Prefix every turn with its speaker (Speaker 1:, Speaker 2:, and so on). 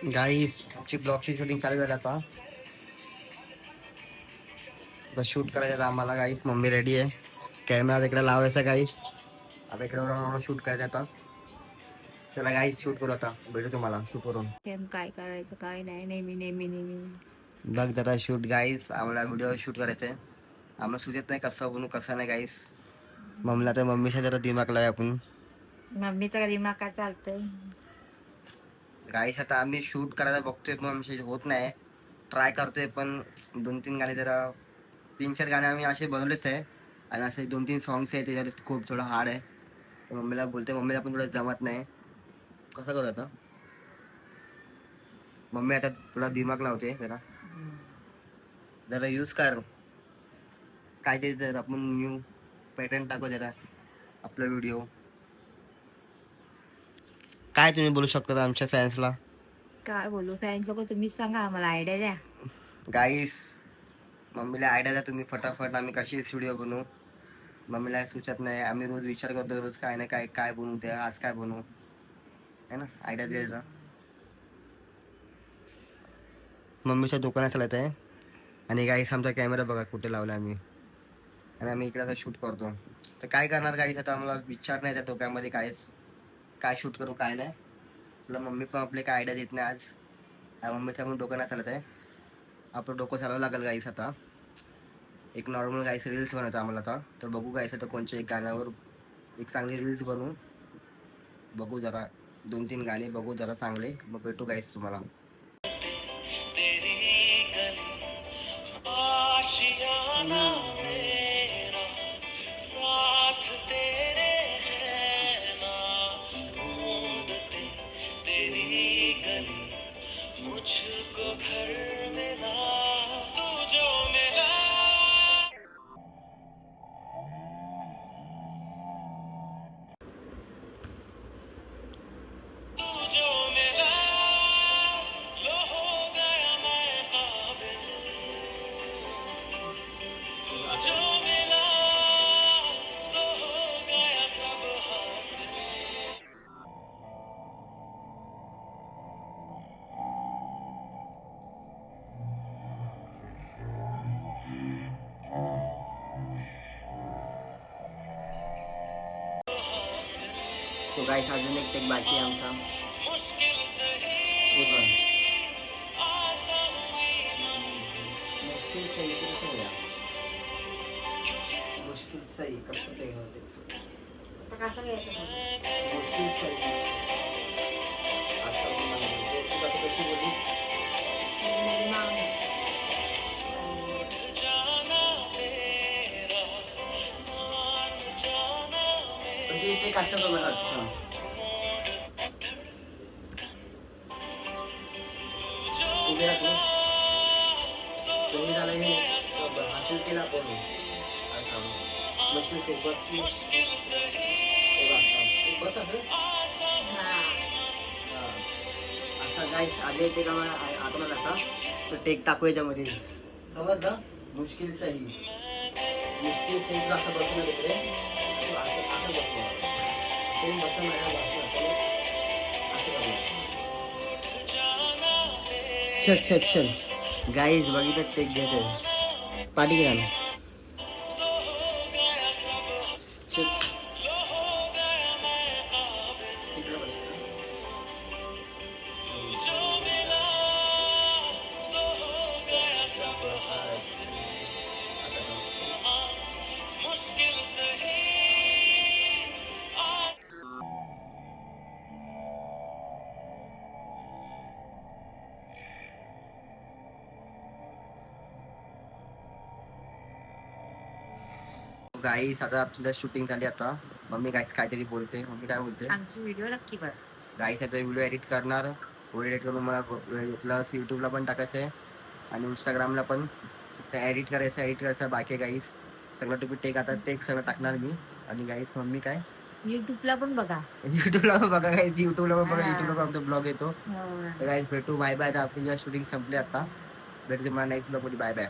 Speaker 1: गाईस आमची ब्लॉगची शूटिंग चालू झाली आता. शूट करायचं आम्हाला गाईस. मम्मी रेडी आहे. कॅमेरा इकडे लावायचा गाईस. आता इकडे शूट करायचं आता. चला गाईस शूट करू आता. भेटू तुम्हाला शूट करून.
Speaker 2: काय करायचं काय नाही, नेहमी नेहमी नेहमी.
Speaker 1: बघ जरा शूट गाईस. आम्हाला व्हिडिओ शूट करायचंय. आम्हाला सुचत नाही कसं बनवू कसं नाही गाईस. मम्मीला तर मम्मीच्या जरा दिमाग लावूया आपण.
Speaker 2: मम्मीचा दिमाग काय चालतंय.
Speaker 1: गाईस आता आम्ही शूट करायला बघतोय पण आमच्या होत नाही. ट्राय करतोय पण 2-3 गाणे जरा 3-4 गाणे आम्ही असे बनवलेच आहे. आणि असे 2-3 सॉंग्स आहे त्याच्यात खूप थोडं हार्ड आहे. तर मम्मीला बोलते, मम्मीला पण थोडं जमत नाही. कसं करू आता. मम्मी आता थोडा दिमाग लावते जरा. जरा यूज कर काय ते जर आपण न्यू पॅटर्न टाकू जरा आपला व्हिडिओ. काय तुम्ही बोलू शकता आमच्या फॅन्सला.
Speaker 2: काय बोलू फॅन्स लोक, तुम्हीच सांगा आम्हाला आयडिया द्या.
Speaker 1: गाईस मम्मीला आयडिया द्या तुम्ही फटाफट. आम्ही कशी व्हिडिओ बनवू. मम्मीला सुचत नाही. आम्ही रोज विचार करतो रोज काय नाही काय काय बनवू ते आज काय बनवू है ना. आयडिया द्यायचा. मम्मीच्या दुकानात चालत आहे. आणि गाईस आमचा कॅमेरा बघा कुठे लावला आम्ही. आणि आम्ही इकडे आता शूट करतो. तर काय करणार गाईस आता आम्हाला विचार नाही त्या डोक्यामध्ये काय शूट करू काय नाही. तुला मम्मी पण आपले काय आयडिया देत नाही आज. मम्मीच्या पण डोकं नाही चालत आहे. आपलं डोकं चालावं लागेल गाईस आता. एक नॉर्मल गाईस रील्स बनवतो आम्हाला आता. तर बघू गाईस आता कोणत्या एक गाण्यावर एक चांगली रील्स बनवू. बघू जरा 2-3 गाणे बघू जरा चांगले. मग भेटू गाईस तुम्हाला. सो गाईस अजून एक टेक बाकी आहे आमचा. हे पण मुश्किल सही कसं होया. मुश्किल सही कसं ते होते.
Speaker 2: कसं घ्यायचं
Speaker 1: मुश्किल सही असं म्हणजे तू कसं कशी बोलली. पण ते टेक असं करू वाटतं. उभे राहतो झालं हे हासिल केला आपण. मुश्किल से बस बस असं गाईस आले ते का आठवण जाता. तर टेक टाकू याच्यामध्ये समजलं. मुश्किल सही मुश्किल सही तुला असं बसलं तिकडे असं बसलं सेम बसलं माझ्या असं करू. चल चल गाईज बघितलं टेक घेते पाठी घ्या ना. गाईस आता आपल्या शूटिंग झाली आता. मम्मी गाईस काहीतरी बोलते. मम्मी काय बोलते.
Speaker 2: आमची व्हिडिओ नक्की बघ.
Speaker 1: गाईस याचा व्हिडिओ एडिट करणार. एडिट करून मला प्लस यूट्यूबला पण टाकायचं आहे आणि इंस्टाग्रामला पण एडिट करायचं बाकी गाईस. सगळं तुम्ही टेक आता टेक सगळं टाकणार मी. आणि गाईस मम्मी काय
Speaker 2: युट्यूबला पण बघा.
Speaker 1: युट्यूबला पण बघा गाईस. युट्यूबला पण बघा. युट्यूबला पण आमचा ब्लॉग येतो. गाईस भेटू. Bye bye. आपली शूटिंग संपली आता. भेटू तुम्हाला नेक्स्ट ब्लॉग मध्ये. Bye bye.